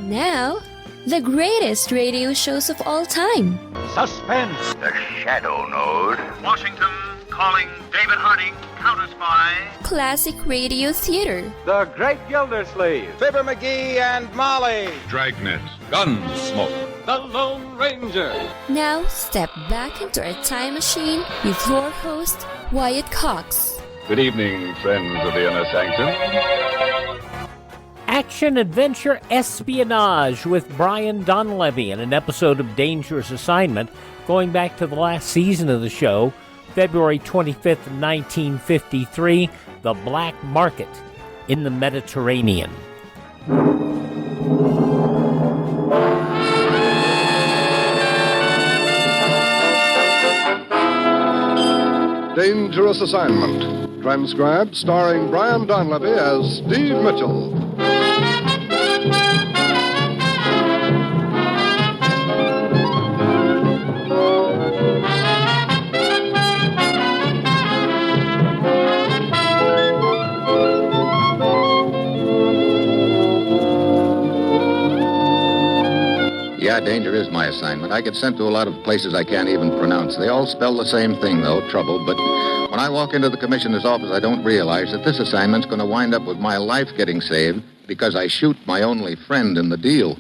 Now, the greatest radio shows of all time. Suspense. The Shadow Node. Washington calling David Harding, counter-spy. Classic radio theater. The Great Gildersleeve. Fibber McGee and Molly. Dragnet. Gunsmoke. The Lone Ranger. Now, step back into our time machine with your host, Wyatt Cox. Good evening, friends of the Inner Sanctum. Action, adventure, espionage with Brian Donlevy in an episode of Dangerous Assignment going back to the last season of the show, February 25th, 1953, The Black Market in the Mediterranean. Dangerous Assignment, transcribed starring Brian Donlevy as Steve Mitchell. Yeah, danger is my assignment. I get sent to a lot of places I can't even pronounce. They all spell the same thing, though, trouble. But when I walk into the commissioner's office, I don't realize that this assignment's going to wind up with my life getting saved because I shoot my only friend in the deal.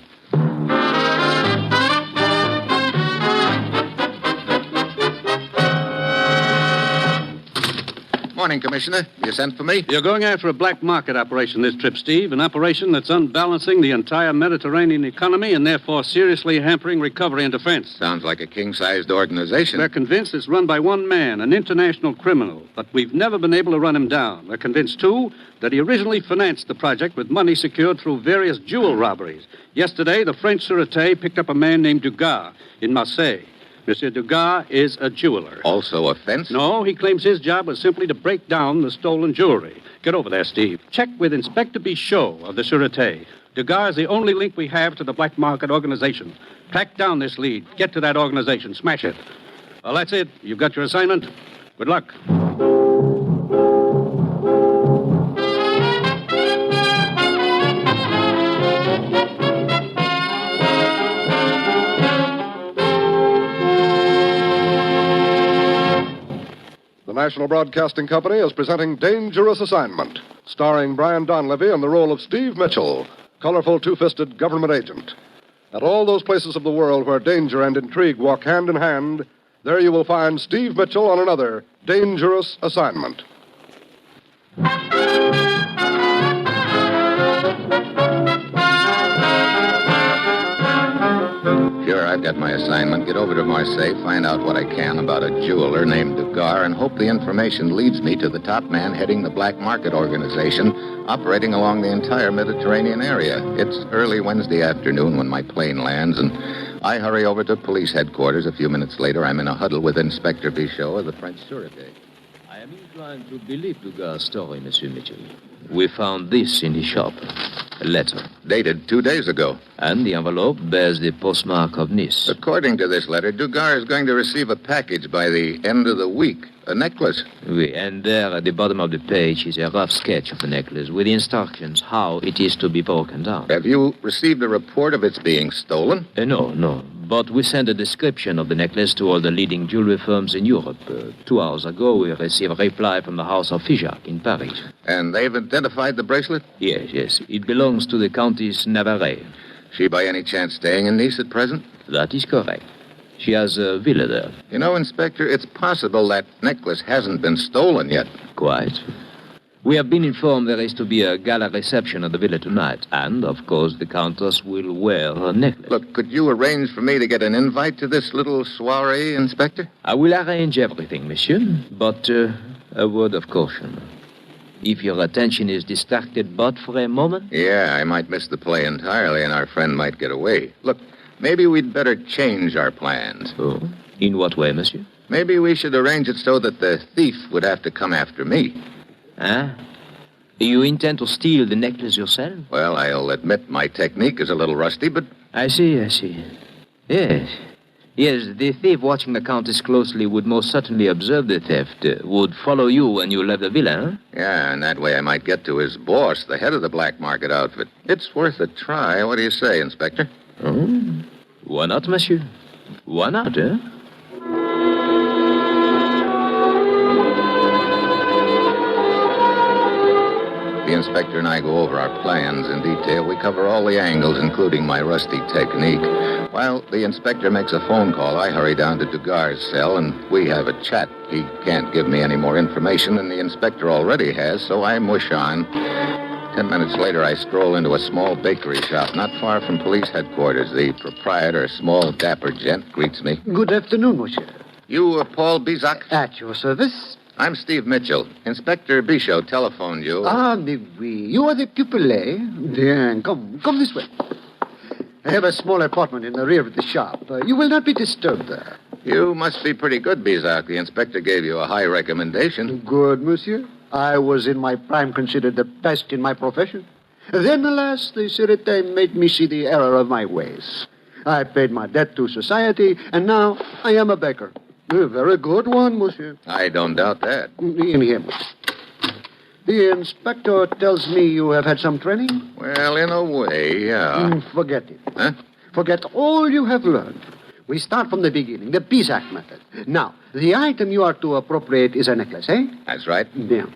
Morning, Commissioner. You sent for me? You're going after a black market operation this trip, Steve. An operation that's unbalancing the entire Mediterranean economy and therefore seriously hampering recovery and defense. Sounds like a king-sized organization. They're convinced it's run by one man, an international criminal, but we've never been able to run him down. They're convinced, too, that he originally financed the project with money secured through various jewel robberies. Yesterday, the French Sûreté picked up a man named Dugas in Marseille. Monsieur Dugas is a jeweler. Also a fence? No, he claims his job was simply to break down the stolen jewelry. Get over there, Steve. Check with Inspector Bichot of the Sûreté. Dugas is the only link we have to the black market organization. Track down this lead. Get to that organization. Smash it. Well, that's it. You've got your assignment. Good luck. The National Broadcasting Company is presenting Dangerous Assignment, starring Brian Donlevy in the role of Steve Mitchell, colorful two-fisted government agent. At all those places of the world where danger and intrigue walk hand in hand, there you will find Steve Mitchell on another Dangerous Assignment. Sure, I've got my assignment. Get over to Marseille, find out what I can about a jeweler named Dugas, and hope the information leads me to the top man heading the black market organization operating along the entire Mediterranean area. It's early Wednesday afternoon when my plane lands, and I hurry over to police headquarters. A few minutes later, I'm in a huddle with Inspector Bichot of the French Sûreté. I am inclined to believe Dugas' story, Monsieur Mitchell. We found this in his shop. A letter. Dated 2 days ago. And the envelope bears the postmark of Nice. According to this letter, Dugas is going to receive a package by the end of the week. A necklace. Oui, and there at the bottom of the page is a rough sketch of the necklace with instructions how it is to be broken down. Have you received a report of its being stolen? No. But we sent a description of the necklace to all the leading jewelry firms in Europe. 2 hours ago, we received a reply from the house of Figeac in Paris. And they've identified the bracelet? Yes. It belongs to the Countess Navarre. She by any chance staying in Nice at present? That is correct. She has a villa there. You know, Inspector, it's possible that necklace hasn't been stolen yet. Quite. We have been informed there is to be a gala reception at the villa tonight. And, of course, the Countess will wear her necklace. Look, could you arrange for me to get an invite to this little soiree, Inspector? I will arrange everything, monsieur. But a word of caution. If your attention is distracted but for a moment... Yeah, I might miss the play entirely and our friend might get away. Look, maybe we'd better change our plans. Oh? In what way, monsieur? Maybe we should arrange it so that the thief would have to come after me. Huh? You intend to steal the necklace yourself? Well, I'll admit my technique is a little rusty, but... I see. Yes. Yes, the thief watching the Countess closely would most certainly observe the theft, would follow you when you left the villa, huh? Yeah, and that way I might get to his boss, the head of the black market outfit. It's worth a try. What do you say, Inspector? Oh, why not, monsieur? Why not, eh? The inspector and I go over our plans in detail. We cover all the angles, including my rusty technique. While the inspector makes a phone call, I hurry down to Dugar's cell, and we have a chat. He can't give me any more information than the inspector already has, so I mush on. 10 minutes later, I stroll into a small bakery shop not far from police headquarters. The proprietor, a small, dapper gent, greets me. Good afternoon, monsieur. You, Paul Bizak? At your service. I'm Steve Mitchell. Inspector Bichot telephoned you. Ah, mais oui. You are the pupil, eh? Bien, come this way. I have a small apartment in the rear of the shop. You will not be disturbed there. You must be pretty good, Bizak. The inspector gave you a high recommendation. Good, monsieur. I was in my prime considered the best in my profession. Then, alas, the Sûreté made me see the error of my ways. I paid my debt to society, and now I am a baker. A very good one, monsieur. I don't doubt that. In here. The inspector tells me you have had some training? Well, in a way, yeah. Forget it. Huh? Forget all you have learned. We start from the beginning, the Bizak method. Now, the item you are to appropriate is a necklace, eh? That's right. Bien.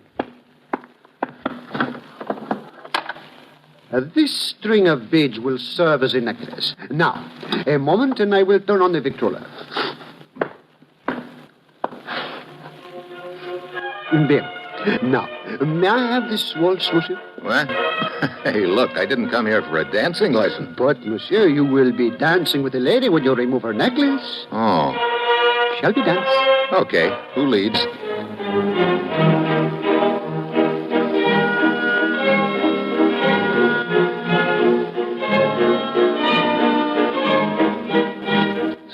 This string of beads will serve as a necklace. Now, a moment and I will turn on the victrola. Bien. Now, may I have this waltz, monsieur? What? Hey, look, I didn't come here for a dancing lesson. But, monsieur, you will be dancing with a lady when you remove her necklace. Oh. Shall we dance? Okay. Who leads?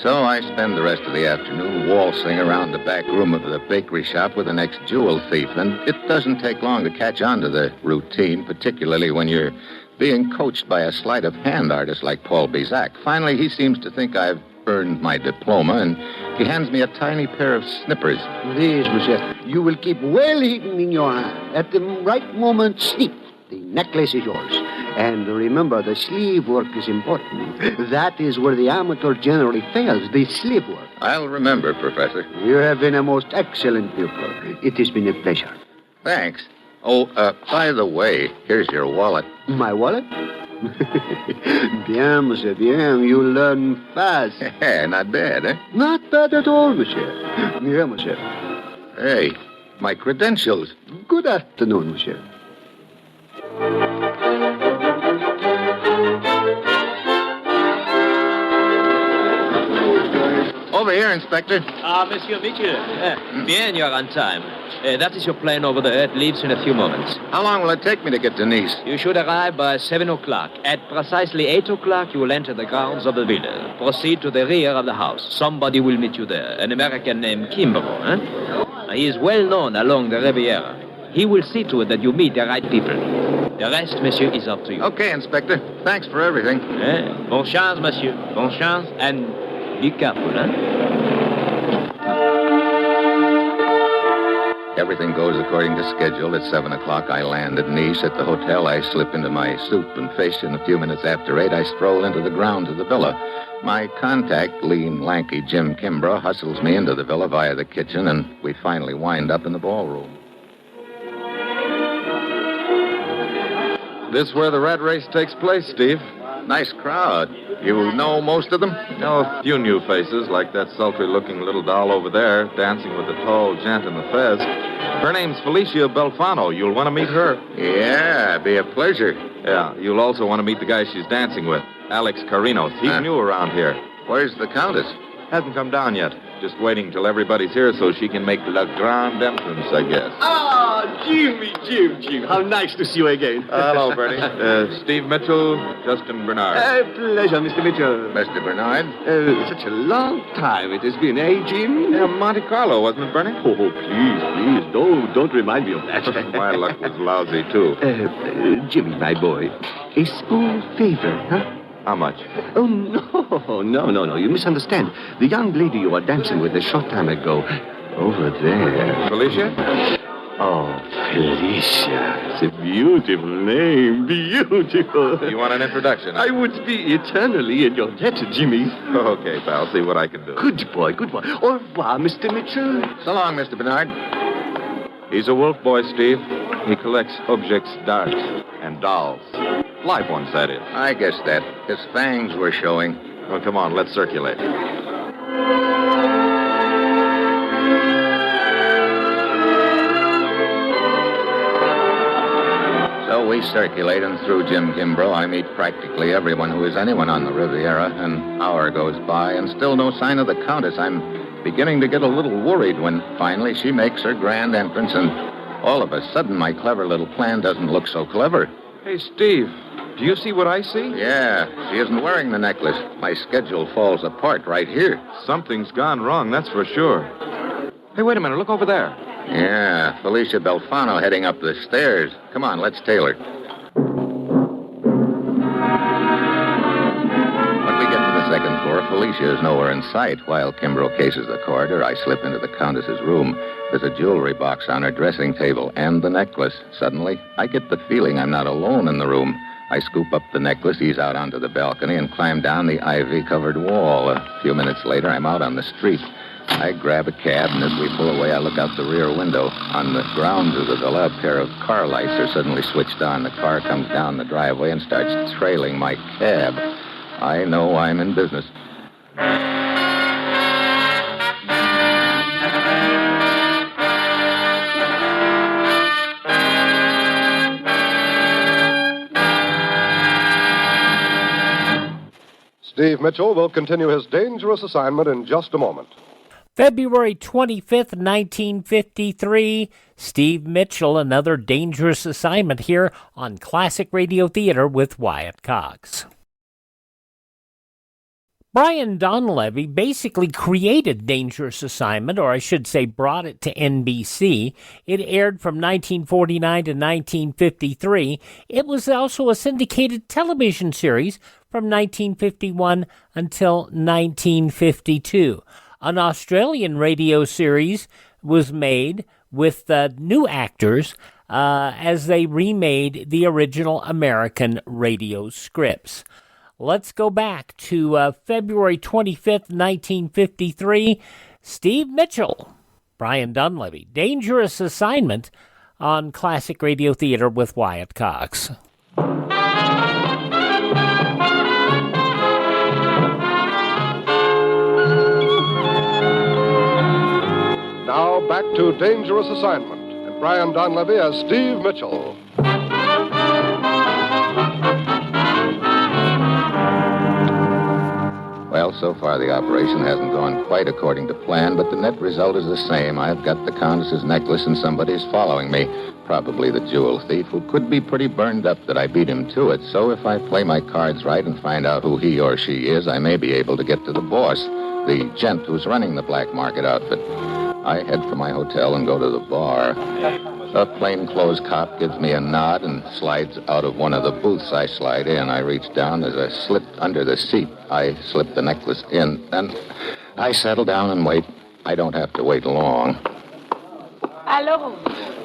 So I spend the rest of the afternoon waltzing around the back room of the bakery shop with the next jewel thief. And it doesn't take long to catch on to the routine, particularly when you're being coached by a sleight of hand artist like Paul Bizak. Finally, he seems to think I've earned my diploma, and he hands me a tiny pair of snippers. These, monsieur, you will keep well hidden in your hand. At the right moment, snip. The necklace is yours. And remember, the sleeve work is important. That is where the amateur generally fails, the sleeve work. I'll remember, Professor. You have been a most excellent pupil. It has been a pleasure. Thanks. Oh, by the way, here's your wallet. My wallet? Bien, monsieur, bien. You learn fast. Not bad, eh? Not bad at all, monsieur. Bien, monsieur. Hey, my credentials. Good afternoon, monsieur. Over here, Inspector. Monsieur Mitchell. Bien, you're on time. That is your plane over there. It leaves in a few moments. How long will it take me to get to Nice? You should arrive by 7 o'clock. At precisely 8 o'clock, you will enter the grounds of the villa. Proceed to the rear of the house. Somebody will meet you there. An American named Kimbrough, eh? He is well known along the Riviera. He will see to it that you meet the right people. The rest, monsieur, is up to you. Okay, Inspector. Thanks for everything. Bon chance, monsieur. Bon chance, and be careful, eh? Everything goes according to schedule. At 7 o'clock, I land at Nice. At the hotel, I slip into my soup and fish, and a few minutes after 8, I stroll into the grounds of the villa. My contact, lean, lanky Jim Kimbrough, hustles me into the villa via the kitchen, and we finally wind up in the ballroom. This where the rat race takes place, Steve? Nice crowd. You know most of them? Know a few new faces, like that sultry-looking little doll over there, dancing with the tall gent in the fez. Her name's Felicia Belfano. You'll want to meet her. Yeah, be a pleasure. Yeah, you'll also want to meet the guy she's dancing with, Alex Carinos. He's new around here. Where's the Countess? Hasn't come down yet. Just waiting till everybody's here so she can make la grande entrance, I guess. Ah, Jim. How nice to see you again. Hello, Bertie. Steve Mitchell, Justin Bernard. Pleasure, Mr. Mitchell. Mr. Bernard? Such a long time it has been, eh, Jim? Yeah, Monte Carlo, wasn't it, Bernie? Oh, please, don't remind me of that. My luck was lousy, too. Jimmy, my boy, a small favor, huh? How much? Oh, no. You misunderstand. The young lady you were dancing with a short time ago, over there. Felicia? Oh, Felicia. It's a beautiful name. Beautiful. You want an introduction? I would be eternally in your debt, Jimmy. Okay, pal. See what I can do. Good boy. Au revoir, Mr. Mitchell. So long, Mr. Bernard. He's a wolf boy, Steve. He collects objects d'art and dolls. Live ones, that is. I guess that. His fangs were showing. Well, come on, let's circulate. So we circulate, and through Jim Kimbrough, I meet practically everyone who is anyone on the Riviera. An hour goes by, and still no sign of the Countess. I'm beginning to get a little worried when finally she makes her grand entrance, and all of a sudden my clever little plan doesn't look so clever. Hey, Steve, do you see what I see? Yeah, she isn't wearing the necklace. My schedule falls apart right here. Something's gone wrong, that's for sure. Hey, wait a minute, look over there. Yeah, Felicia Belfano heading up the stairs. Come on, let's tail her. When we get to the second floor, Felicia is nowhere in sight. While Kimbrough cases the corridor, I slip into the Countess's room. There's a jewelry box on her dressing table and the necklace. Suddenly, I get the feeling I'm not alone in the room. I scoop up the necklace, ease out onto the balcony, and climb down the ivy-covered wall. A few minutes later, I'm out on the street. I grab a cab, and as we pull away, I look out the rear window. On the grounds of the villa, a pair of car lights are suddenly switched on. The car comes down the driveway and starts trailing my cab. I know I'm in business. Steve Mitchell will continue his dangerous assignment in just a moment. February 25th, 1953, Steve Mitchell, another dangerous assignment here on Classic Radio Theater with Wyatt Cox. Brian Donlevy basically created Dangerous Assignment, or I should say brought it to NBC. It aired from 1949 to 1953. It was also a syndicated television series from 1951 until 1952. An Australian radio series was made with new actors as they remade the original American radio scripts. Let's go back to February 25th, 1953. Steve Mitchell, Brian Donlevy, Dangerous Assignment on Classic Radio Theater with Wyatt Cox. Now back to Dangerous Assignment and Brian Donlevy as Steve Mitchell. Well, so far the operation hasn't gone quite according to plan, but the net result is the same. I've got the Countess's necklace and somebody's following me. Probably the jewel thief, who could be pretty burned up that I beat him to it. So if I play my cards right and find out who he or she is, I may be able to get to the boss, the gent who's running the black market outfit. I head for my hotel and go to the bar. A plainclothes cop gives me a nod and slides out of one of the booths. I slide in. I reach down. There's a slip under the seat. I slip the necklace in. Then I settle down and wait. I don't have to wait long. Hello.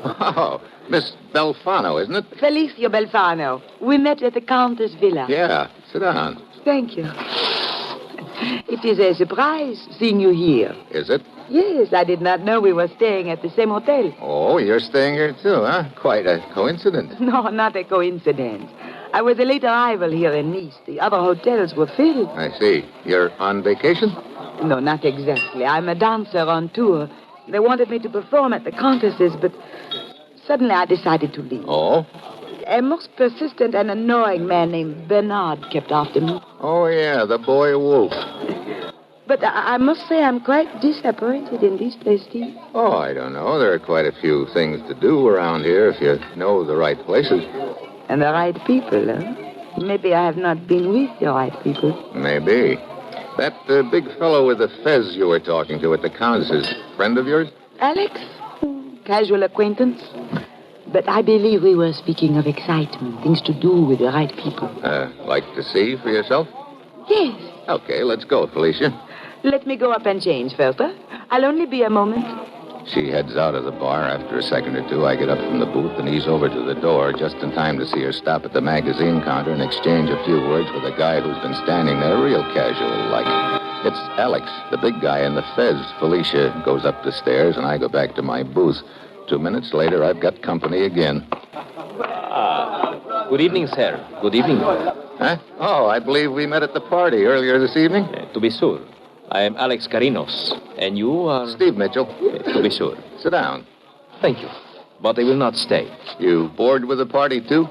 Oh, Miss Belfano, isn't it? Felicia Belfano. We met at the Countess Villa. Yeah, sit down. Thank you. It is a surprise seeing you here. Is it? Yes, I did not know we were staying at the same hotel. Oh, you're staying here too, huh? Quite a coincidence. No, not a coincidence. I was a late arrival here in Nice. The other hotels were filled. I see. You're on vacation? No, not exactly. I'm a dancer on tour. They wanted me to perform at the Countess's, but suddenly I decided to leave. Oh? A most persistent and annoying man named Bernard kept after me. Oh, yeah, the boy wolf. But I must say I'm quite disappointed in this place, Steve. Oh, I don't know. There are quite a few things to do around here if you know the right places. And the right people, huh? Maybe I have not been with the right people. Maybe. That big fellow with the fez you were talking to at the Countess's, friend of yours? Alex? Casual acquaintance. but I believe we were speaking of excitement, things to do with the right people. Like to see for yourself? Yes. Okay, let's go, Felicia. Let me go up and change first, huh? I'll only be a moment. She heads out of the bar. After a second or two, I get up from the booth and ease over to the door just in time to see her stop at the magazine counter and exchange a few words with a guy who's been standing there real casual like. It's Alex, the big guy in the fez. Felicia goes up the stairs and I go back to my booth. 2 minutes later, I've got company again. Good evening, sir. Good evening. Huh? Oh, I believe we met at the party earlier this evening. To be sure. I am Alex Carinos. And you are... Steve Mitchell. To be sure. Sit down. Thank you. But I will not stay. You bored with the party, too?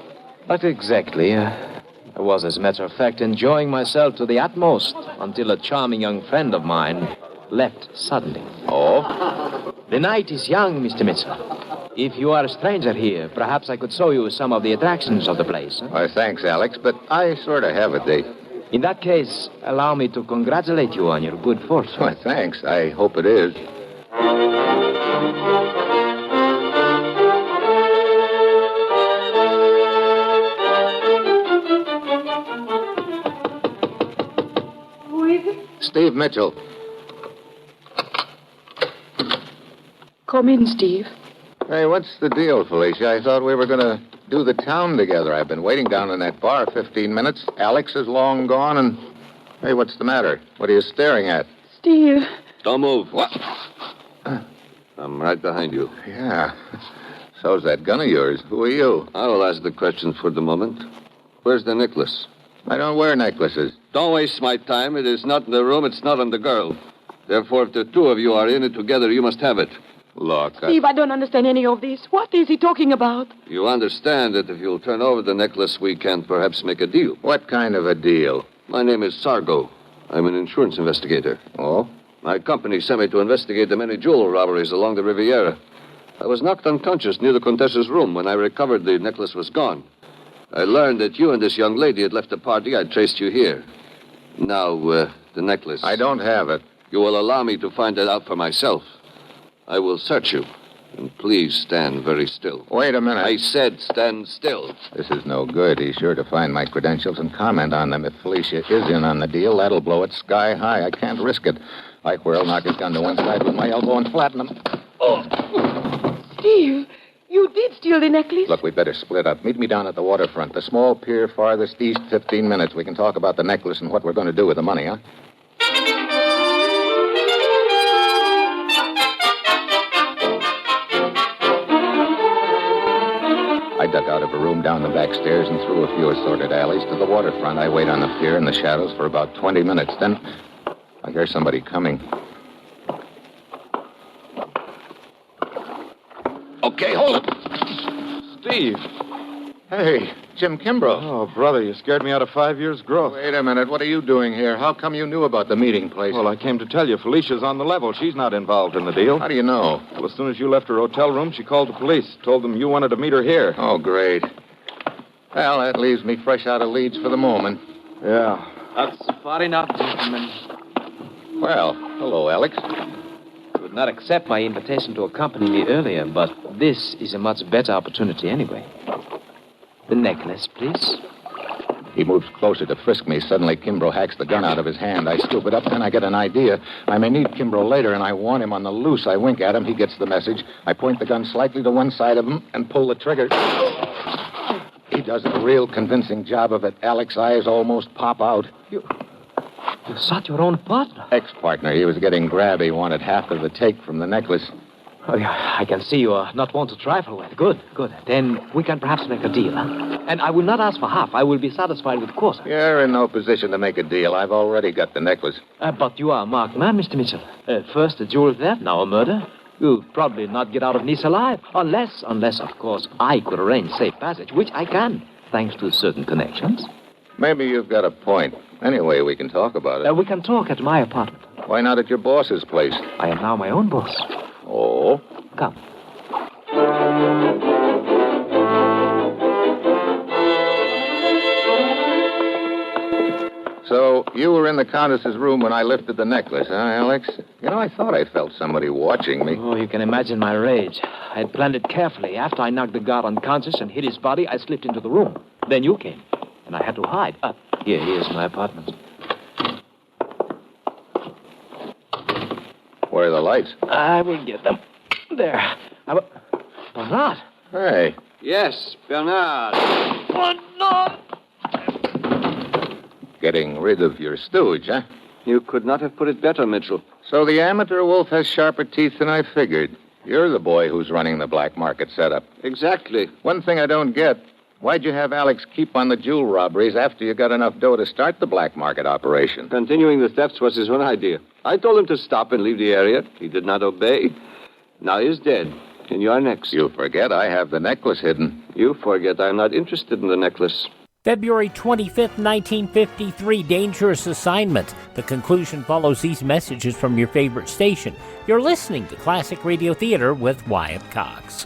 Not exactly. I was, as a matter of fact, enjoying myself to the utmost until a charming young friend of mine left suddenly. Oh? The night is young, Mr. Mitchell. If you are a stranger here, perhaps I could show you some of the attractions of the place. Huh? Why, thanks, Alex, but I sort of have a date. In that case, allow me to congratulate you on your good fortune. Why, thanks. I hope it is. Who is it? Steve Mitchell. Come in, Steve. Hey, what's the deal, Felicia? I thought we were going to do the town together. I've been waiting down in that bar 15 minutes. Alex is long gone, and... Hey, what's the matter? What are you staring at? Steve. Don't move. What? I'm right behind you. Yeah. So's that gun of yours. Who are you? I will ask the question for the moment. Where's the necklace? I don't wear necklaces. Don't waste my time. It is not in the room. It's not on the girl. Therefore, if the two of you are in it together, you must have it. Look, Steve, I don't understand any of this. What is he talking about? You understand that if you'll turn over the necklace, we can perhaps make a deal. What kind of a deal? My name is Sargo. I'm an insurance investigator. Oh? My company sent me to investigate the many jewel robberies along the Riviera. I was knocked unconscious near the Contessa's room. When I recovered, the necklace was gone. I learned that you and this young lady had left the party. I traced you here. Now, the necklace. I don't have it. You will allow me to find it out for myself. I will search you. And please stand very still. Wait a minute. I said stand still. This is no good. He's sure to find my credentials and comment on them. If Felicia is in on the deal, that'll blow it sky high. I can't risk it. I whirl, knock his gun to one side with my elbow and flatten him. Oh. Steve, you did steal the necklace? Look, we'd better split up. Meet me down at the waterfront. The small pier farthest east, 15 minutes. We can talk about the necklace and what we're going to do with the money, huh? I duck out of a room down the back stairs and through a few assorted alleys to the waterfront. I wait on the pier in the shadows for about 20 minutes. Then I hear somebody coming. Okay, hold it. Steve. Hey, Jim Kimbrough. Oh, brother, you scared me out of 5 years' growth. Wait a minute. What are you doing here? How come you knew about the meeting place? Well, I came to tell you, Felicia's on the level. She's not involved in the deal. How do you know? Well, as soon as you left her hotel room, she called the police. Told them you wanted to meet her here. Oh, great. Well, that leaves me fresh out of leads for the moment. Yeah. That's far enough, gentlemen. Well, hello, Alex. You would not accept my invitation to accompany me earlier, but this is a much better opportunity anyway. The necklace, please. He moves closer to frisk me. Suddenly, Kimbrough hacks the gun out of his hand. I scoop it up, then I get an idea. I may need Kimbrough later, and I want him on the loose. I wink at him. He gets the message. I point the gun slightly to one side of him and pull the trigger. He does a real convincing job of it. Alex's eyes almost pop out. You shot your own partner? Ex-partner. He was getting grabby, wanted half of the take from the necklace. Oh, yeah, I can see you are not one to trifle with. Good, good. Then we can perhaps make a deal, huh? And I will not ask for half. I will be satisfied with a quarter. You're in no position to make a deal. I've already got the necklace. But you are a marked man, Mr. Mitchell. First a jewel theft, now a murder. You'll probably not get out of Nice alive. Unless, of course, I could arrange safe passage, which I can, thanks to certain connections. Maybe you've got a point. Anyway, we can talk about it. We can talk at my apartment. Why not at your boss's place? I am now my own boss. Oh? Come. So, You were in the Countess's room when I lifted the necklace, huh, Alex? You know, I thought I felt somebody watching me. Oh, you can imagine my rage. I had planned it carefully. After I knocked the guard unconscious and hid his body, I slipped into the room. Then you came, and I had to hide. Here's my apartment. Where are the lights? I will get them. There. Bernard. Hey. Yes, Bernard. Bernard! Getting rid of your stooge, huh? You could not have put it better, Mitchell. So the amateur wolf has sharper teeth than I figured. You're the boy who's running the black market setup. Exactly. One thing I don't get, why'd you have Alex keep on the jewel robberies after you got enough dough to start the black market operation? Continuing the thefts was his own idea. I told him to stop and leave the area. He did not obey. Now he's dead, and you're next. You forget I have the necklace hidden. You forget I'm not interested in the necklace. February 25th, 1953, Dangerous Assignment. The conclusion follows these messages from your favorite station. You're listening to Classic Radio Theater with Wyatt Cox.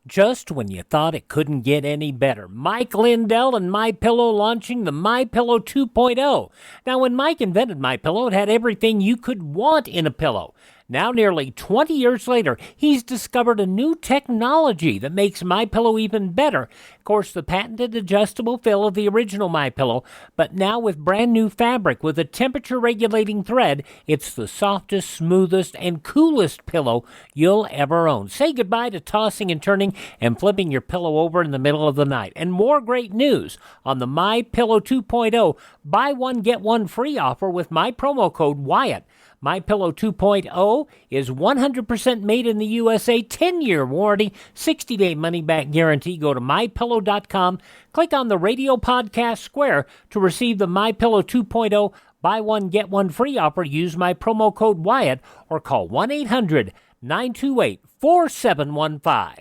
Just when you thought it couldn't get any better, Mike Lindell and MyPillow launching the MyPillow 2.0. Now, when Mike invented MyPillow, it had everything you could want in a pillow. Now, nearly 20 years later, he's discovered a new technology that makes MyPillow even better. Of course, the patented adjustable fill of the original MyPillow, but now with brand new fabric with a temperature-regulating thread, it's the softest, smoothest, and coolest pillow you'll ever own. Say goodbye to tossing and turning and flipping your pillow over in the middle of the night. And more great news on the MyPillow 2.0 buy one, get one free offer with my promo code Wyatt. MyPillow 2.0 is 100% made in the USA, 10-year warranty, 60-day money-back guarantee. Go to MyPillow.com, click on the radio podcast square to receive the MyPillow 2.0 buy one, get one free offer. Use my promo code Wyatt or call 1-800-928-4715.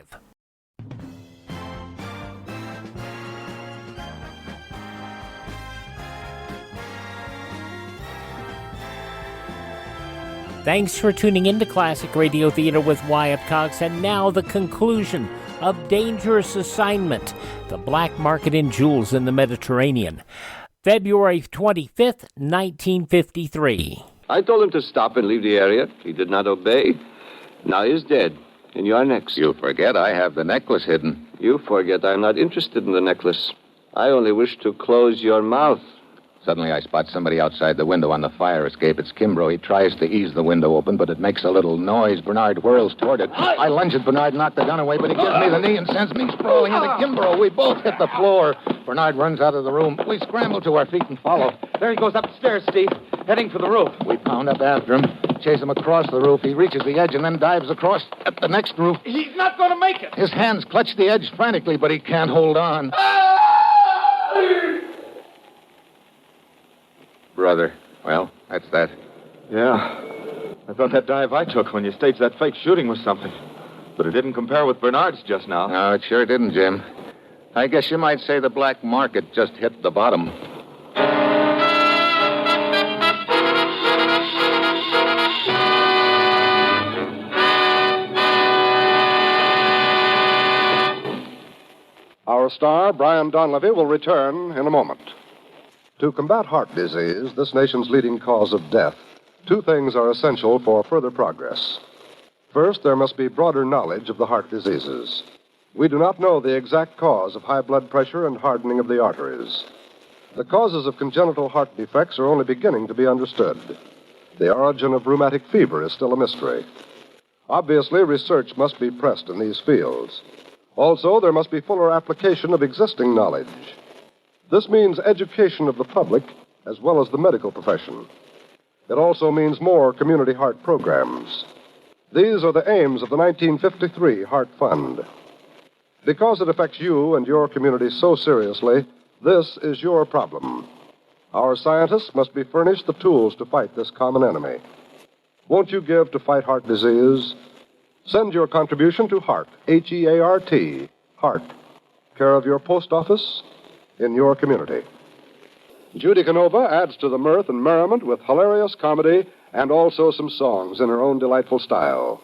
Thanks for tuning in to Classic Radio Theater with Wyatt Cox, and now the conclusion of Dangerous Assignment, the black market in jewels in the Mediterranean. February 25th, 1953. I told him to stop and leave the area. He did not obey. Now he's dead, and you're next. You forget I have the necklace hidden. You forget I'm not interested in the necklace. I only wish to close your mouth. Suddenly I spot somebody outside the window on the fire escape. It's Kimbrough. He tries to ease the window open, but it makes a little noise. Bernard whirls toward it. I lunge at Bernard, knock the gun away, but he gives me the knee and sends me sprawling into Kimbrough. We both hit the floor. Bernard runs out of the room. We scramble to our feet and follow. There he goes up the stairs, Steve, heading for the roof. We pound up after him, chase him across the roof. He reaches the edge and then dives across at the next roof. He's not going to make it. His hands clutch the edge frantically, but he can't hold on. Brother. Well, that's that. Yeah. I thought that dive I took when you staged that fake shooting was something. But it didn't compare with Bernard's just now. No, it sure didn't, Jim. I guess you might say the black market just hit the bottom. Our star, Brian Donlevy, will return in a moment. To combat heart disease, this nation's leading cause of death, two things are essential for further progress. First, there must be broader knowledge of the heart diseases. We do not know the exact cause of high blood pressure and hardening of the arteries. The causes of congenital heart defects are only beginning to be understood. The origin of rheumatic fever is still a mystery. Obviously, research must be pressed in these fields. Also, there must be fuller application of existing knowledge. This means education of the public as well as the medical profession. It also means more community heart programs. These are the aims of the 1953 Heart Fund. Because it affects you and your community so seriously, this is your problem. Our scientists must be furnished the tools to fight this common enemy. Won't you give to fight heart disease? Send your contribution to HEART, H-E-A-R-T, HEART, care of your post office, in your community. Judy Canova adds to the mirth and merriment with hilarious comedy and also some songs in her own delightful style.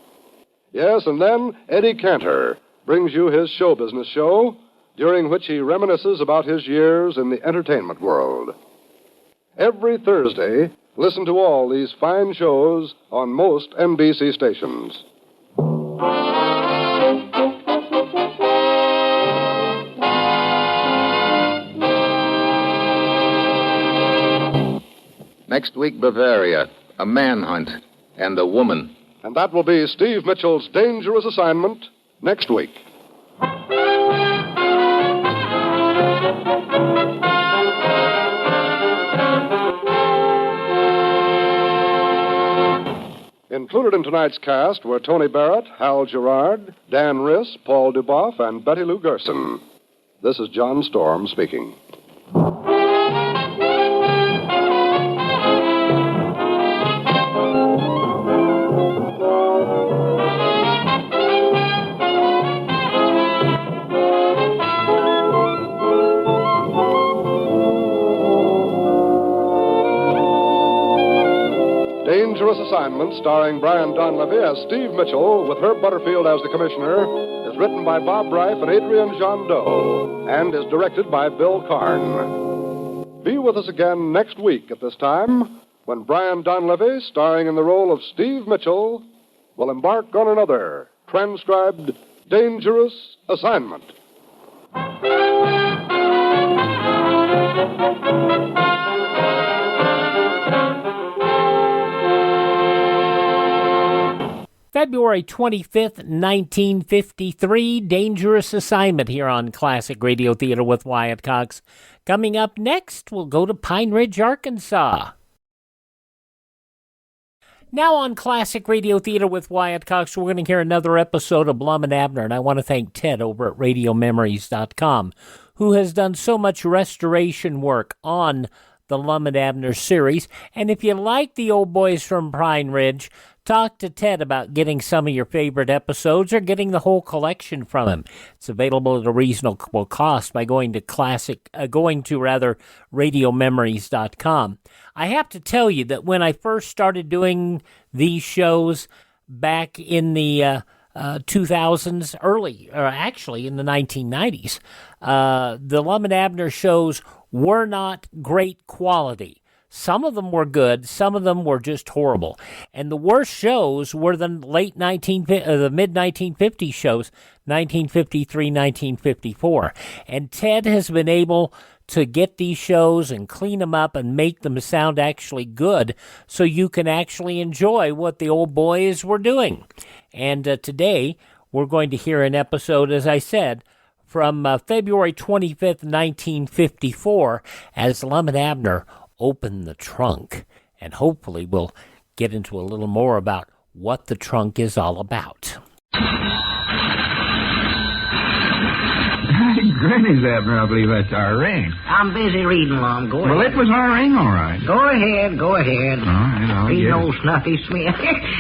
Yes, and then Eddie Cantor, brings you his show business show, during which he reminisces about his years in the entertainment world. Every Thursday, listen to all these fine shows on most NBC stations. Next week, Bavaria, a manhunt, and a woman. And that will be Steve Mitchell's Dangerous Assignment next week. Included in tonight's cast were Tony Barrett, Hal Gerard, Dan Riss, Paul Duboff, and Betty Lou Gerson. This is John Storm speaking. Dangerous Assignment, starring Brian Donlevy as Steve Mitchell, with Herb Butterfield as the commissioner, is written by Bob Reif and Adrian Jondeau, and is directed by Bill Karn. Be with us again next week at this time, when Brian Donlevy, starring in the role of Steve Mitchell, will embark on another transcribed Dangerous Assignment. February 25th, 1953, Dangerous Assignment here on Classic Radio Theater with Wyatt Cox. Coming up next, we'll go to Pine Ridge, Arkansas. Now on Classic Radio Theater with Wyatt Cox, we're going to hear another episode of Lum and Abner, and I want to thank Ted over at RadioMemories.com, who has done so much restoration work on the Lum and Abner series. And if you like the old boys from Pine Ridge, talk to Ted about getting some of your favorite episodes or getting the whole collection from him. It's available at a reasonable cost by going to RadioMemories.com. I have to tell you that when I first started doing these shows back in the 2000s, actually in the 1990s, the Lum and Abner shows were not great quality. Some of them were good, some of them were just horrible. And the worst shows were the mid-1950s shows, 1953, 1954. And Ted has been able to get these shows and clean them up and make them sound actually good so you can actually enjoy what the old boys were doing. And today, we're going to hear an episode, as I said, from February 25th, 1954, as Lum and Abner open the trunk, and hopefully we'll get into a little more about what the trunk is all about. Granny's, Abner, I believe that's our ring. I'm busy reading, Lum. Go ahead. Well, it was our ring, all right. Go ahead. All right, I'll Read get old Snuffy Smith.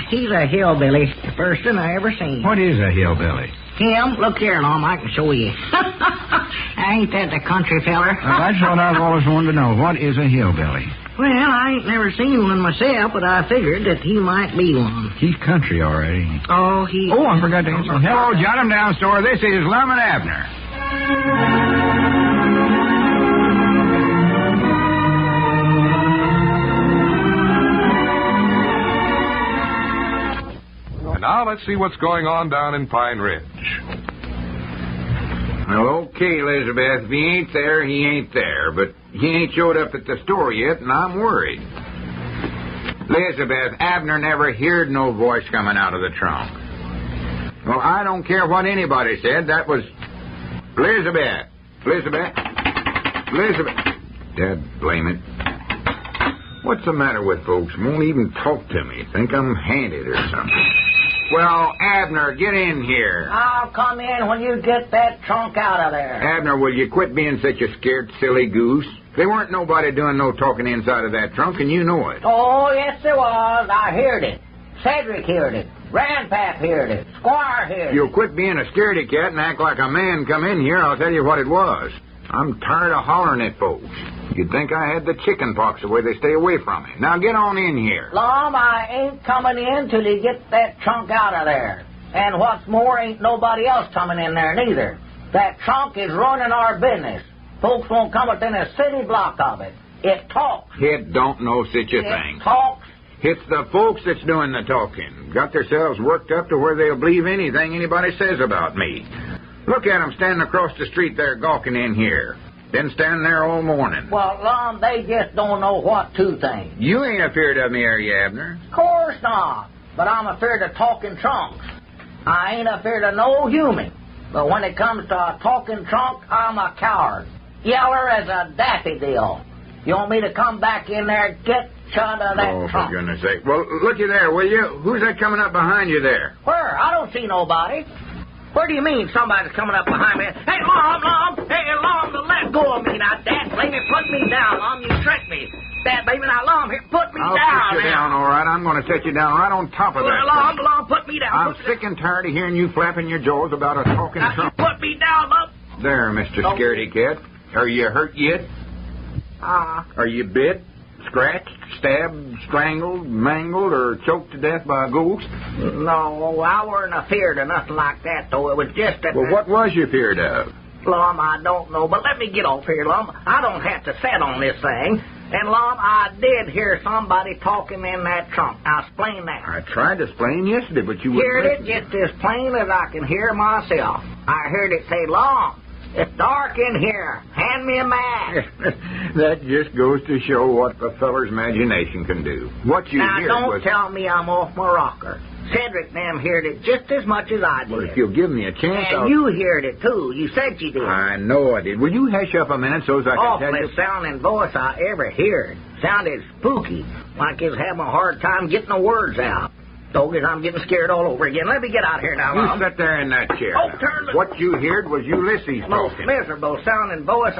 He's a hillbilly. The first one I ever seen. What is a hillbilly? Him? Look here, Lum. I can show you. Ain't that the country feller? That's what I've always wanted to know. What is a hillbilly? Well, I ain't never seen one myself, but I figured that he might be one. He's country, all right, ain't he? Oh, he... Oh, I forgot to answer. Hello, jot him down, store. This is Lum and Abner. And now let's see what's going on down in Pine Ridge. Well, okay, Elizabeth. If he ain't there, he ain't there. But he ain't showed up at the store yet, and I'm worried. Elizabeth, Abner never heard no voice coming out of the trunk. Well, I don't care what anybody said. That was... Elizabeth! Dad, blame it. What's the matter with folks? Won't even talk to me. Think I'm handed or something. Well, Abner, get in here. I'll come in when you get that trunk out of there. Abner, will you quit being such a scared, silly goose? There weren't nobody doing no talking inside of that trunk, and you know it. Oh, yes, there was. I heard it. Cedric heard it. Grandpap heard it. Squire heard it. You'll quit being a scaredy cat and act like a man come in here, I'll tell you what it was. I'm tired of hollering at folks. You'd think I had the chicken pox the way they stay away from me. Now get on in here. Lum, I ain't coming in till you get that trunk out of there. And what's more, ain't nobody else coming in there neither. That trunk is running our business. Folks won't come within a city block of it. It talks. It don't know such a thing. It talks. It's the folks that's doing the talking. Got themselves worked up to where they'll believe anything anybody says about me. Look at them standing across the street there gawking in here. Been standing there all morning. Well, Lum, they just don't know what to think. You ain't afeard of me, are you, Abner? Of course not. But I'm afeard of talking trunks. I ain't afeard of no human. But when it comes to a talking trunk, I'm a coward. Yeller as a daffodil. You want me to come back in there and get shot of that Oh, trunk? for goodness sake. Well, looky there, will you? Who's that coming up behind you there? Where? I don't see nobody. Where do you mean somebody's coming up behind me? Hey, Lum! Hey, Lum, let go of me now. Dad, baby, put me down. Lum, you tricked me. Dad, baby, now, Lum, here, put me I'll down. put you down, all right. I'm going to set you down right on top of that. Lum, put me down. I'm sick and tired of hearing you flapping your jaws about a talking trunk. Put me down, Lum. There, Mr. Scaredy Cat. Are you hurt yet? Are you bit, scratched, stabbed, strangled, mangled, or choked to death by a ghost? No, I weren't afeard of nothing like that, though. It was just that... Well, what was you feared of? Lum, I don't know, but let me get off here, Lum. I don't have to sit on this thing. And, Lum, I did hear somebody talking in that trunk. Now, explain that. I tried to explain yesterday, but you Heard wouldn't it just as plain as I can hear myself. I heard it say, Lum, it's dark in here. Hand me a match. That just goes to show what the feller's imagination can do. What you Now, hear don't was... tell me I'm off my rocker. Cedric them heard it just as much as I did. Well, if you'll give me a chance, And you heard it, too. You said you did. I know I did. Will you hush up a minute so as I can tell you... Awfully sounding voice I ever heard. Sounded spooky, like he was having a hard time getting the words out. Doggies, I'm getting scared all over again. Let me get out here now, You Lum. sit there in that chair. Oh, turn the... What you heard was Ulysses Most talking. miserable sounding voice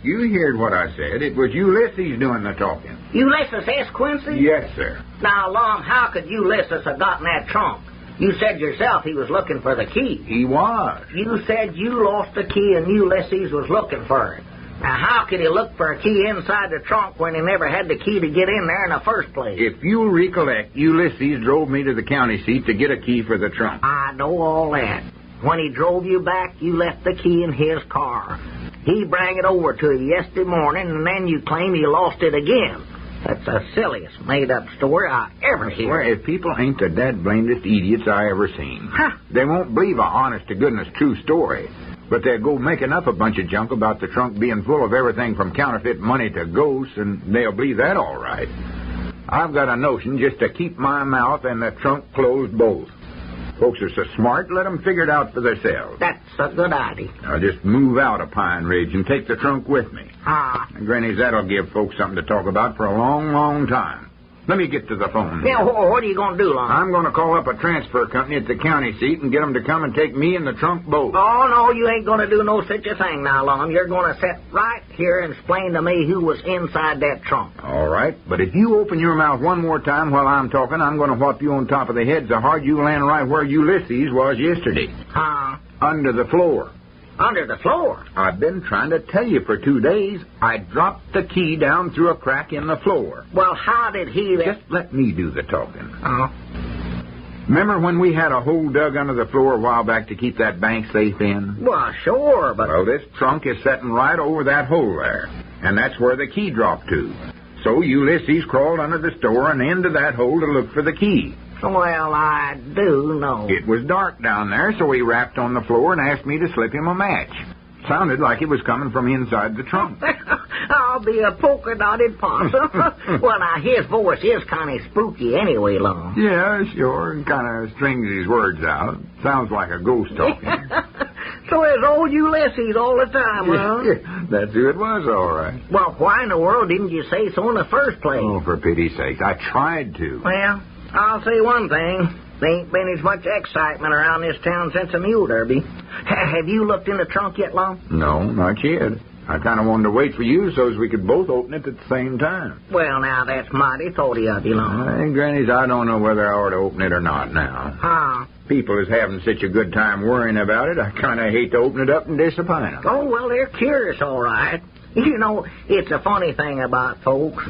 You heard what I said. It was Ulysses doing the talking. Ulysses S. Quincy? Yes, sir. Now, Lum, how could Ulysses have gotten that trunk? You said yourself he was looking for the key. He was. You said you lost the key and Ulysses was looking for it. Now, how could he look for a key inside the trunk when he never had the key to get in there in the first place? If you'll recollect, Ulysses drove me to the county seat to get a key for the trunk. I know all that. When he drove you back, you left the key in his car. He brought it over to you yesterday morning, and then you claim you lost it again. That's the silliest made-up story I ever heard. Well, if people ain't the dad-blamedest idiots I ever seen. They won't believe a honest-to-goodness true story. But they'll go making up a bunch of junk about the trunk being full of everything from counterfeit money to ghosts, and they'll believe that all right. I've got a notion just to keep my mouth and the trunk closed both. Folks are so smart, let them figure it out for themselves. That's a good idea. I'll just move out of Pine Ridge and take the trunk with me. And Grannies, that'll give folks something to talk about for a long, long time. Let me get to the phone. Yeah, what are you going to do, Lum? I'm going to call up a transfer company at the county seat and get them to come and take me and the trunk both. Oh, no, you ain't going to do no such a thing now, Lum. You're going to sit right here and explain to me who was inside that trunk. All right, but if you open your mouth one more time while I'm talking, I'm going to whop you on top of the head so hard you land right where Ulysses was yesterday. Under the floor. Under the floor? I've been trying to tell you for 2 days. I dropped the key down through a crack in the floor. Well, how did he... Just let me do the talking. Remember when we had a hole dug under the floor a while back to keep that bank safe in? Well, sure, but... Well, this trunk is sitting right over that hole there, and that's where the key dropped to. So Ulysses crawled under the store and into that hole to look for the key. Well, I do know. It was dark down there, so he rapped on the floor and asked me to slip him a match. Sounded like it was coming from inside the trunk. I'll be a polka-dotted possum. Well, now, his voice is kind of spooky anyway, Lum. Yeah, sure. Kind of strings his words out. Sounds like a ghost talking. So it's old Ulysses all the time, huh? That's who it was, all right. Well, why in the world didn't you say so in the first place? Oh, for pity's sake. I tried to. Well, I'll say one thing. There ain't been as much excitement around this town since the Mule Derby. Have you looked in the trunk yet, Lum? No, not yet. I kind of wanted to wait for you so as we could both open it at the same time. Well, now, that's mighty thoughty of you, Lum. Grannies, I don't know whether I ought to open it or not now. People is having such a good time worrying about it, I kind of hate to open it up and disappoint them. Oh, well, they're curious, all right. You know, it's a funny thing about folks.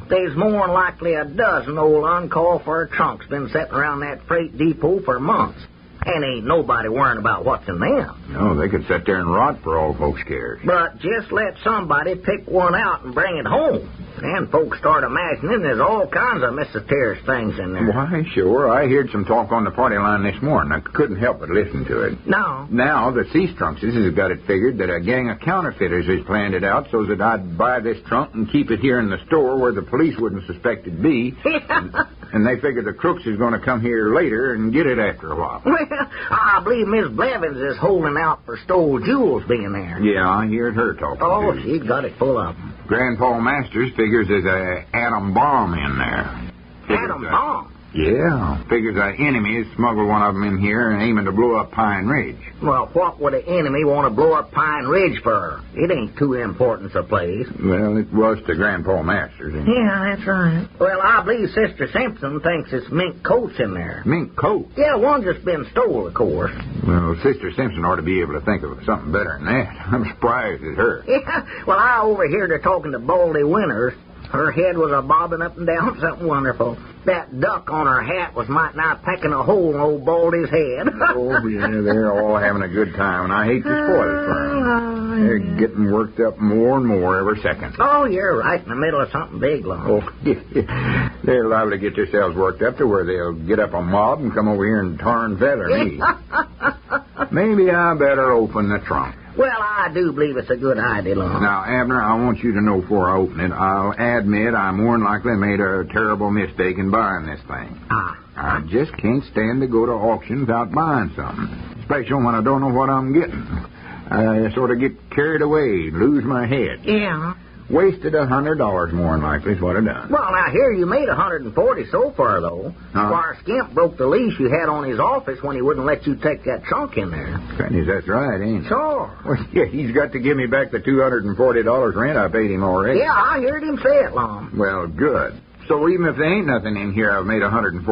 There's more'n likely a dozen old uncalled for trunks been sitting around that freight depot for months. And ain't nobody worrying about what's in them. No, they could sit there and rot for all folks cares. But just let somebody pick one out and bring it home. And folks start imagining there's all kinds of mysterious things in there. Why, sure. I heard some talk on the party line this morning. I couldn't help but listen to it. No. Now, the Sea Trunkses has got it figured that a gang of counterfeiters has planned it out so that I'd buy this trunk and keep it here in the store where the police wouldn't suspect it'd be. And they figure the crooks is going to come here later and get it after a while. Well, I believe Miss Blevins is holding out for stole jewels being there. Yeah, I heard her talking. Oh, she's got it full of them. Grandpa Masters figures there's a atom bomb in there. Atom bomb? Yeah, figures an enemy has smuggled one of them in here and aiming to blow up Pine Ridge. Well, what would an enemy want to blow up Pine Ridge for? It ain't too important a place. Well, it was to Grandpa Masters. Yeah, that's right. Well, I believe Sister Simpson thinks it's mink coats in there. Mink coats? Yeah, one just been stole, of course. Well, Sister Simpson ought to be able to think of something better than that. I'm surprised at her. Yeah, well, I overheard her talking to Baldy Winters. Her head was a-bobbing up and down, something wonderful. That duck on her hat was might nigh pecking a hole in old Baldy's head. Oh, yeah, they're all having a good time, and I hate to spoil it for them. They're getting worked up more and more every second. Oh, you're right in the middle of something big, Lum. Oh, they're liable to get themselves worked up to where they'll get up a mob and come over here and tar and feather me. Maybe I better open the trunk. Well, I do believe it's a good idea, Lum. Now, Abner, I want you to know before I open it, I'll admit I more than likely made a terrible mistake in buying this thing. I just can't stand to go to auction without buying something, especially when I don't know what I'm getting. I sort of get carried away, lose my head. Yeah. Wasted $100 more than likely is what I done. Well, now, here you made $140 so far, though. Squire Skimp broke the leash you had on his office when he wouldn't let you take that trunk in there. Goodness, that's right, ain't it? Sure. Well, yeah, he's got to give me back the $240 rent I paid him already. Yeah, I heard him say it, Lum. Well, good. So even if there ain't nothing in here, I've made $140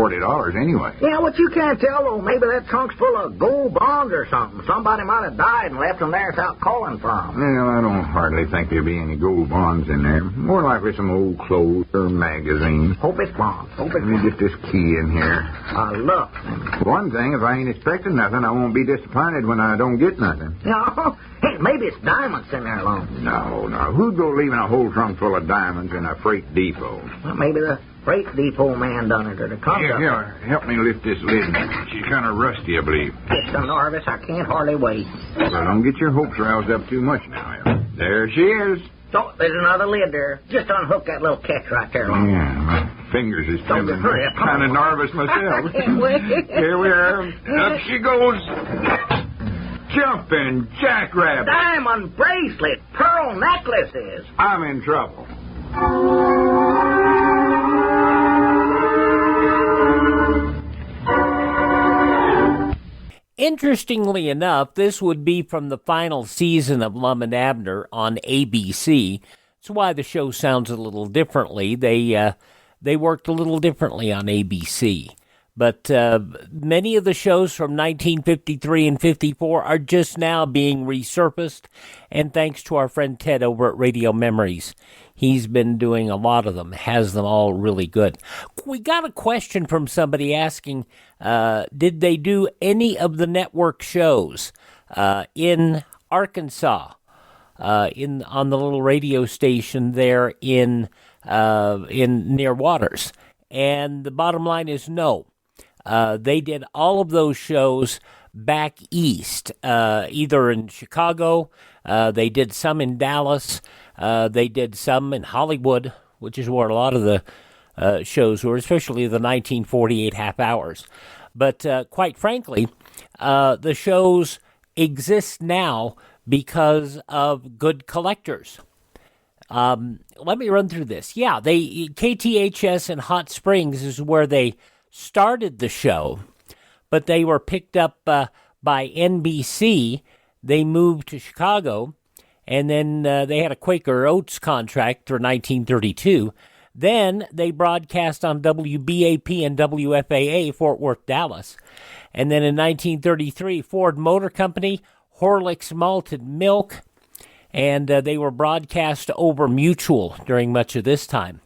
anyway. Yeah, what you can't tell, though, maybe that trunk's full of gold bonds or something. Somebody might have died and left them there without calling for them. Well, I don't hardly think there'll be any gold bonds in there. More likely some old clothes or magazines. Hope it's bonds. Let me get this key in here. Look. One thing, if I ain't expecting nothing, I won't be disappointed when I don't get nothing. No, hey, maybe it's diamonds in there, Lum. No. Who'd go leaving a whole trunk full of diamonds in a freight depot? Well, maybe the freight depot man done it or the conductor. Here, help me lift this lid. She's kind of rusty, I believe. Just so nervous, I can't hardly wait. Well, don't get your hopes roused up too much now. There she is. Oh, there's another lid there. Just unhook that little catch right there, Lum. Yeah, my fingers is trembling. I'm kind of nervous myself. Here we are. Up she goes. Jumping jackrabbit. Diamond bracelet. Pearl necklaces. I'm in trouble. Interestingly enough, this would be from the final season of Lum and Abner on ABC. That's why the show sounds a little differently. They worked a little differently on ABC. But many of the shows from 1953 and 54 are just now being resurfaced, and thanks to our friend Ted over at Radio Memories. He's been doing a lot of them, has them all really good. We got a question from somebody asking, did they do any of the network shows in Arkansas, on the little radio station there in near Waters? And the bottom line is no. They did all of those shows back east, either in Chicago, they did some in Dallas, they did some in Hollywood, which is where a lot of the shows were, especially the 1948 half hours. But quite frankly, the shows exist now because of good collectors. Let me run through this. Yeah, KTHS in Hot Springs is where they started the show, but they were picked up by NBC. They moved to Chicago, and then they had a Quaker Oats contract for 1932. Then they broadcast on WBAP and WFAA, Fort Worth, Dallas. And then in 1933, Ford Motor Company, Horlicks Malted Milk, and they were broadcast over Mutual during much of this time.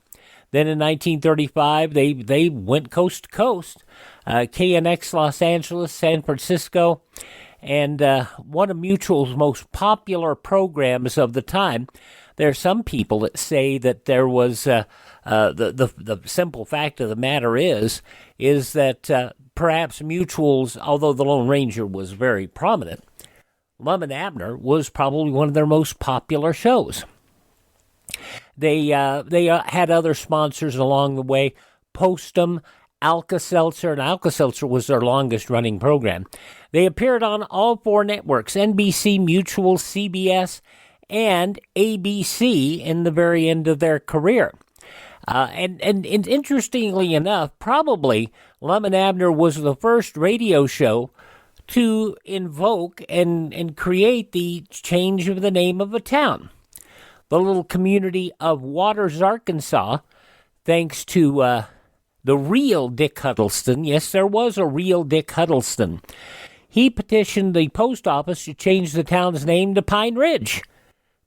Then in 1935, they went coast to coast. KNX Los Angeles, San Francisco, and one of Mutual's most popular programs of the time. There are some people that say that there was the simple fact of the matter is that perhaps Mutual's, although the Lone Ranger was very prominent, Lum and Abner was probably one of their most popular shows. They had other sponsors along the way, Postum, Alka-Seltzer, and Alka-Seltzer was their longest-running program. They appeared on all 4 networks, NBC, Mutual, CBS, and ABC in the very end of their career. And interestingly enough, probably Lum and Abner was the first radio show to invoke and create the change of the name of a town. The little community of Waters, Arkansas, thanks to the real Dick Huddleston. Yes, there was a real Dick Huddleston. He petitioned the post office to change the town's name to Pine Ridge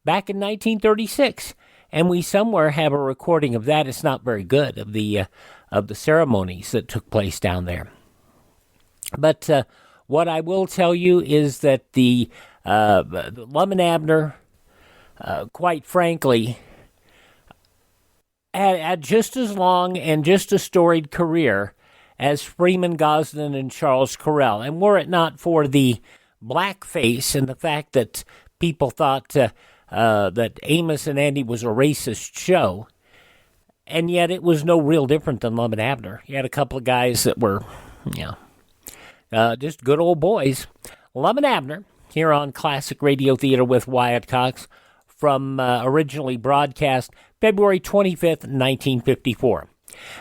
back in 1936. And we somewhere have a recording of that. It's not very good, of the ceremonies that took place down there. But what I will tell you is that the Lum and Abner, quite frankly, had just as long and just as storied career as Freeman Gosden and Charles Correll. And were it not for the blackface and the fact that people thought that Amos and Andy was a racist show, and yet it was no real different than Lum and Abner. You had a couple of guys that were, just good old boys. Lum and Abner, here on Classic Radio Theater with Wyatt Cox, from originally broadcast February 25th, 1954.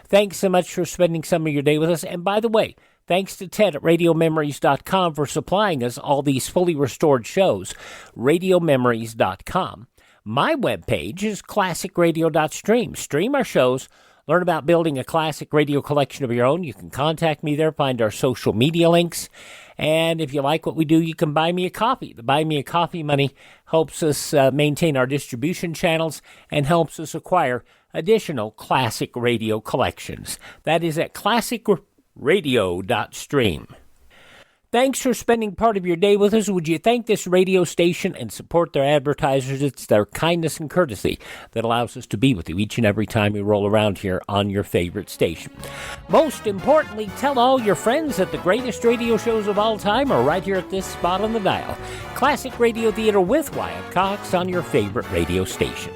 Thanks so much for spending some of your day with us. And by the way, thanks to Ted at RadioMemories.com for supplying us all these fully restored shows. RadioMemories.com. My webpage is classicradio.stream. Stream our shows. Learn about building a classic radio collection of your own. You can contact me there, find our social media links. And if you like what we do, you can buy me a coffee. The Buy Me a Coffee money helps us maintain our distribution channels and helps us acquire additional classic radio collections. That is at classicradio.stream. Thanks for spending part of your day with us. Would you thank this radio station and support their advertisers? It's their kindness and courtesy that allows us to be with you each and every time we roll around here on your favorite station. Most importantly, tell all your friends that the greatest radio shows of all time are right here at this spot on the dial. Classic Radio Theater with Wyatt Cox on your favorite radio station.